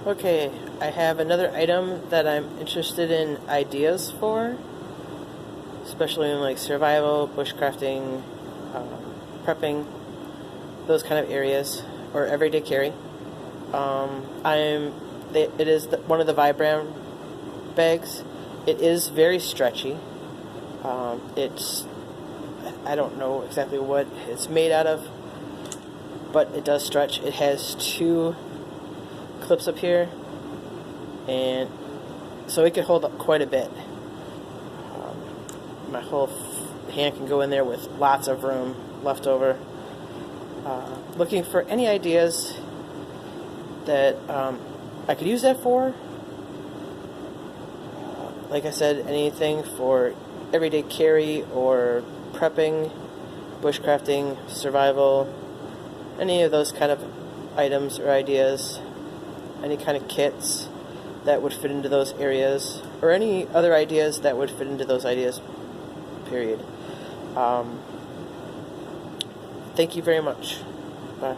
Okay, I have another item that I'm interested in ideas for, especially in like survival, bushcrafting, prepping, those kind of areas, or everyday carry. It is one of the vibram bags. It is very stretchy. I don't know exactly what it's made out of, but it does stretch. It has two clips up here, and so it could hold up quite a bit. My whole hand can go in there with lots of room left over. Looking for any ideas that I could use that for. Like I said, anything for everyday carry or prepping, bushcrafting, survival, any of those kind of items or ideas, any kind of kits that would fit into those areas, or any other ideas that would fit into those ideas, period. Thank you very much. Bye.